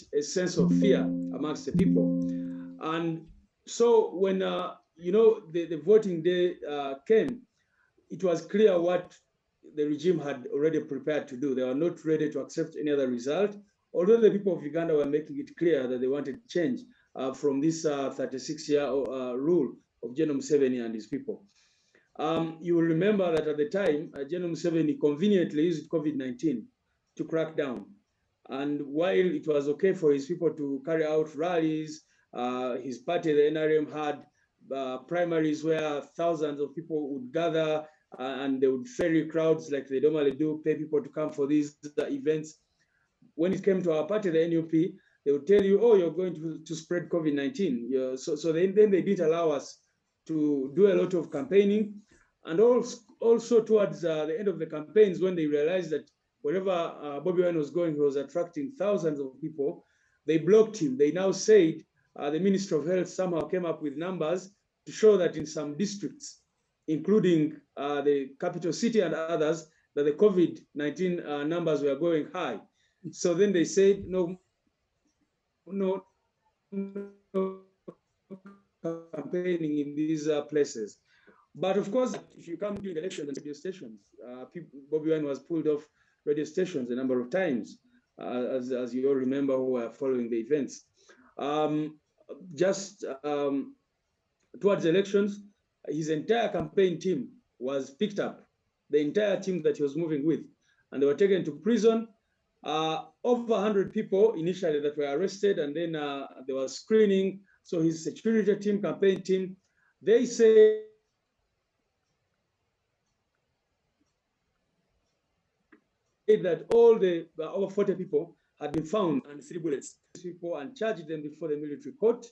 create a sense of fear amongst the people. And so when the voting day came, it was clear what the regime had already prepared to do. They were not ready to accept any other result, although the people of Uganda were making it clear that they wanted change from this 36-year rule of General Museveni and his people. You will remember that at the time, General Museveni conveniently used COVID-19 to crack down. And while it was okay for his people to carry out rallies, his party, the NRM, had primaries where thousands of people would gather and they would ferry crowds like they normally do, pay people to come for these events. When it came to our party, the NUP, they would tell you, oh, you're going to spread COVID-19. So then they did allow us to do a lot of campaigning. And also towards the end of the campaigns, when they realized that wherever Bobby Wine was going, he was attracting thousands of people, they blocked him. They now said the Minister of Health somehow came up with numbers to show that in some districts, including the capital city and others, that the COVID-19 numbers were going high. So then they said, no campaigning in these places. But of course, if you come during the elections and radio stations, Bobby Wine was pulled off radio stations a number of times, as you all remember who were following the events. Towards the elections, his entire campaign team was picked up, the entire team that he was moving with, and they were taken to prison. Over 100 people initially that were arrested, and then there was screening. So his security team, campaign team, they say that all the over 40 people had been found and 3 bullets people and charged them before the military court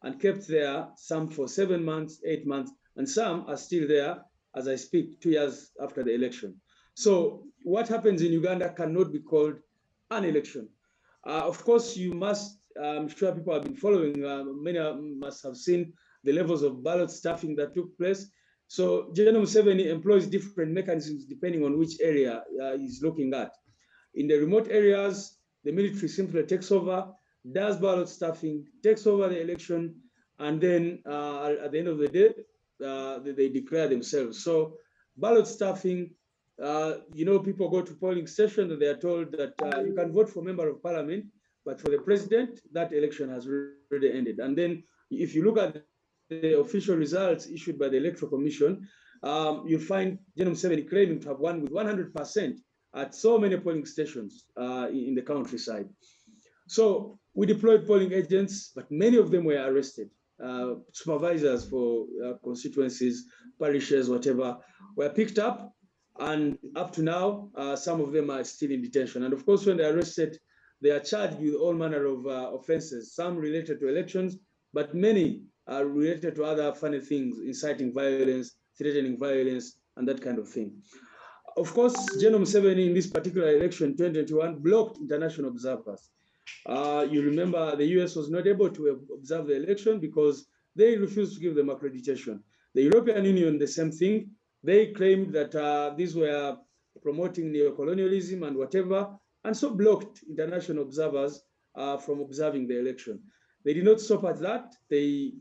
and kept there, some for 7 months, 8 months, and some are still there as I speak, 2 years after the election. So what happens in Uganda cannot be called an election. Of course, you must, I'm sure people have been following, many must have seen the levels of ballot stuffing that took place. So General Museveni employs different mechanisms depending on which area he's looking at. In the remote areas, the military simply takes over, does ballot stuffing, takes over the election, and then at the end of the day, they declare themselves. So ballot stuffing, people go to polling stations and they are told that you can vote for member of parliament, but for the president, that election has already ended. And then if you look at the official results issued by the Electoral Commission, you'll find General Museveni claiming to have won with 100% at so many polling stations in the countryside. So we deployed polling agents, but many of them were arrested. Supervisors for constituencies, parishes, whatever, were picked up. And up to now, some of them are still in detention. And of course, when they're arrested, they are charged with all manner of offenses, some related to elections, but many are related to other funny things, inciting violence, threatening violence, and that kind of thing. Of course, General Museveni in this particular election, 2021, blocked international observers. You remember the US was not able to observe the election because they refused to give them accreditation. The European Union, the same thing. They claimed that these were promoting neocolonialism and whatever, and so blocked international observers from observing the election. They did not stop at that. They,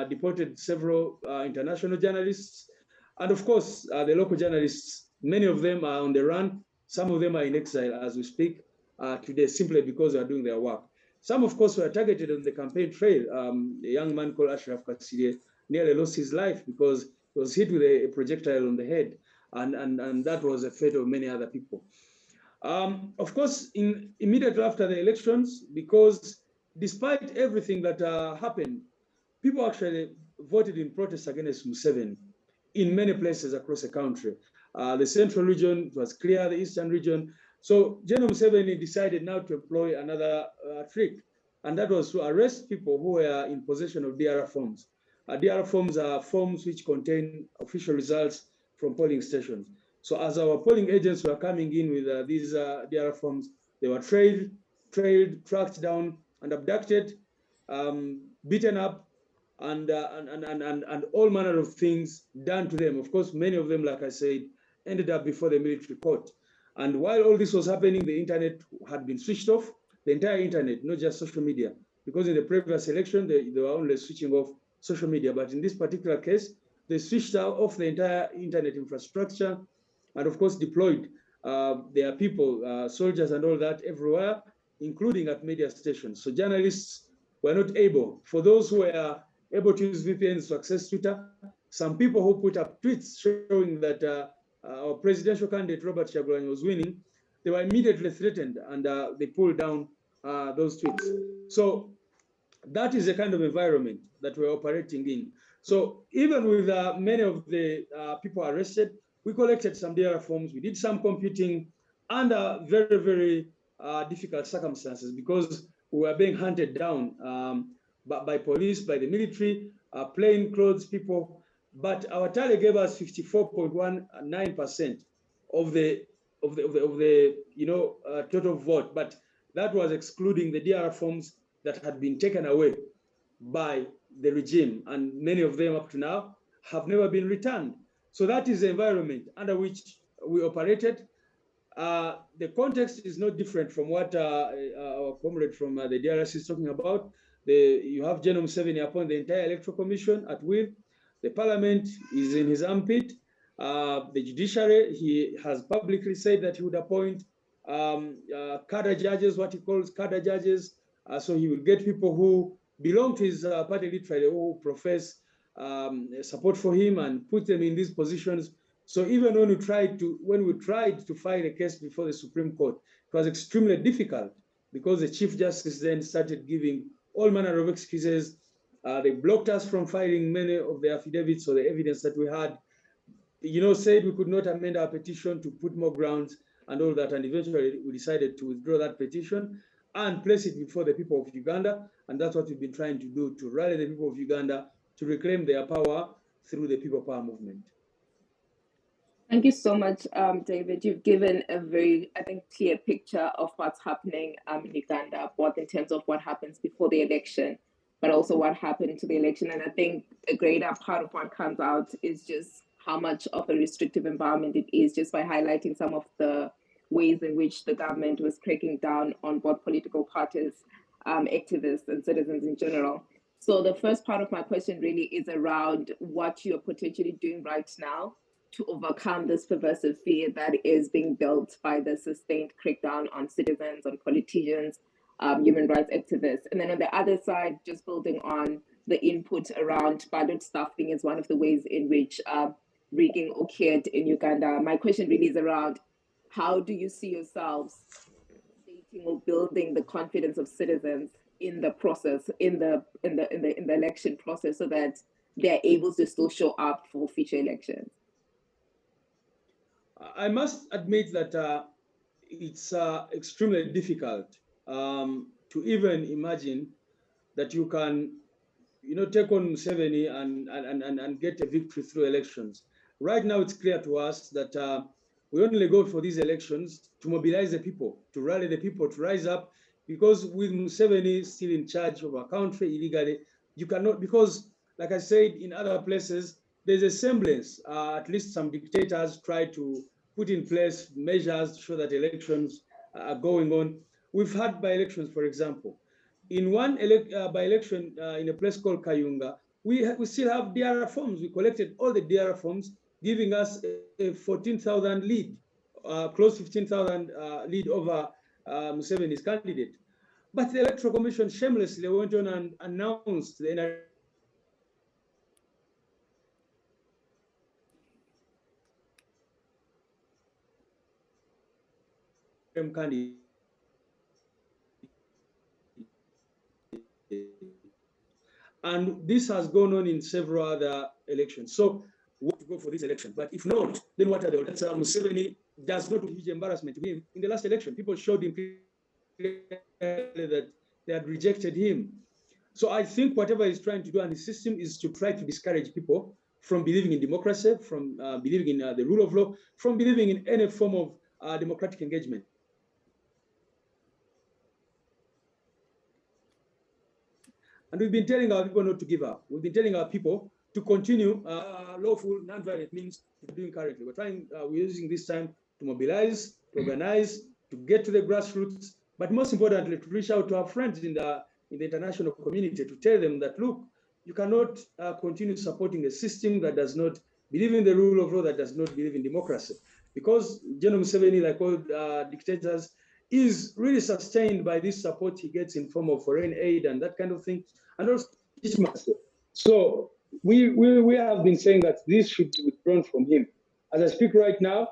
deported several international journalists. And of course, the local journalists, many of them are on the run. Some of them are in exile as we speak today, simply because they are doing their work. Some, of course, were targeted on the campaign trail. A young man called Ashraf Kasirye nearly lost his life because he was hit with a projectile on the head. And that was the fate of many other people. Of course, immediately after the elections, because despite everything that happened, people actually voted in protest against Museveni in many places across the country. The central region was clear, the eastern region. So General Museveni decided now to employ another trick, and that was to arrest people who were in possession of DRR forms. DRR forms are forms which contain official results from polling stations. So as our polling agents were coming in with these DRR forms, they were trailed, tracked down, and abducted, beaten up, and all manner of things done to them. Of course, many of them, like I said, ended up before the military court. And while all this was happening, the internet had been switched off. the entire internet, not just social media. Because in the previous election, they were only switching off social media. But in this particular case, they switched off the entire internet infrastructure and, of course, deployed their people, soldiers and all that everywhere, including at media stations. So journalists were not able. For those who were able to use VPNs to access Twitter, some people who put up tweets showing that our presidential candidate, Robert Chagulanyi, was winning, they were immediately threatened and they pulled down those tweets. So that is the kind of environment that we're operating in. So even with many of the people arrested, we collected some DRR forms, we did some computing under very, very difficult circumstances because we were being hunted down by police, by the military, plain clothes people. But our tally gave us 54.19% of the total vote. But that was excluding the DRR forms that had been taken away by the regime, and many of them up to now have never been returned. So that is the environment under which we operated. The context is not different from what our comrade from the DRC is talking about. You have General Museveni upon the entire electoral commission at will. The parliament is in his armpit. The judiciary, he has publicly said that he would appoint cadre judges, what he calls cadre judges. So he will get people who belong to his party literally, who profess support for him and put them in these positions. So even when we tried to file a case before the Supreme Court, it was extremely difficult because the Chief Justice then started giving all manner of excuses. They blocked us from filing many of the affidavits or the evidence that we had. Said we could not amend our petition to put more grounds and all that. And eventually we decided to withdraw that petition and place it before the people of Uganda. And that's what we've been trying to do, to rally the people of Uganda to reclaim their power through the People Power movement. Thank you so much, David. You've given a very, I think, clear picture of what's happening in Uganda, both in terms of what happens before the election, but also what happened to the election. And I think a greater part of what comes out is just how much of a restrictive environment it is, just by highlighting some of the ways in which the government was cracking down on both political parties, activists, and citizens in general. So the first part of my question really is around what you're potentially doing right now to overcome this pervasive fear that is being built by the sustained crackdown on citizens, on politicians, human rights activists. And then on the other side, just building on the input around ballot stuffing is one of the ways in which rigging occurred in Uganda. My question really is around how do you see yourselves stating or building the confidence of citizens in the process, in the election process, so that they're able to still show up for future elections? I must admit that it's extremely difficult to even imagine that you can, take on Museveni and get a victory through elections. Right now, it's clear to us that we only go for these elections to mobilize the people, to rally the people, to rise up, because with Museveni still in charge of our country illegally, you cannot, because like I said, in other places, there's a semblance, at least some dictators try to put in place measures to show that elections are going on. We've had by-elections, for example. In one by-election in a place called Kayunga, we still have DRR forms. We collected all the DRR forms, giving us a 14,000 lead, close to 15,000 lead over Museveni's candidate. But the Electoral Commission shamelessly went on and announced the NRM candidate. And this has gone on in several other elections. So we want to go for this election. But if not, then what are the odds? Museveni does not do a huge embarrassment to him. In the last election, people showed him that they had rejected him. So I think whatever he's trying to do and his system is to try to discourage people from believing in democracy, from believing in the rule of law, from believing in any form of democratic engagement. And we've been telling our people not to give up. We've been telling our people to continue lawful, non-violent means to doing currently. We're using this time to mobilize, to organize, to get to the grassroots, but most importantly, to reach out to our friends in the international community to tell them that, look, you cannot continue supporting a system that does not believe in the rule of law, that does not believe in democracy. Because General Museveni, like all dictators, is really sustained by this support he gets in form of foreign aid and that kind of thing, and also legitimacy. So we have been saying that this should be withdrawn from him. As I speak right now,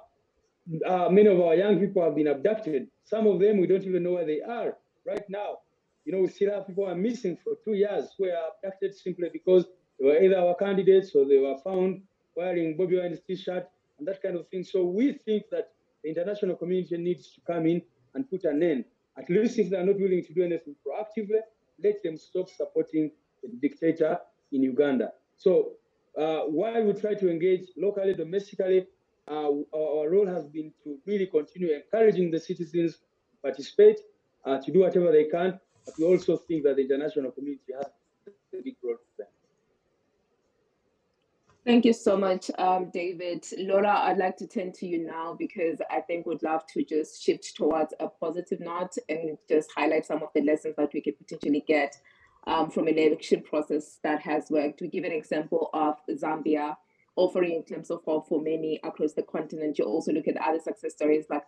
many of our young people have been abducted. Some of them, we don't even know where they are right now. We still have people who are missing for 2 years who were abducted simply because they were either our candidates or they were found wearing Bobby Wine's t-shirt and that kind of thing. So we think that the international community needs to come in and put an end. At least if they're not willing to do anything proactively, let them stop supporting the dictator in Uganda. So while we try to engage locally, domestically, our role has been to really continue encouraging the citizens to participate, to do whatever they can, but we also think that the international community has a big role to play. Thank you so much, David. Laura, I'd like to turn to you now because I think we'd love to just shift towards a positive note and just highlight some of the lessons that we could potentially get from an election process that has worked. We give an example of Zambia offering in terms of hope for many across the continent. You also look at other success stories like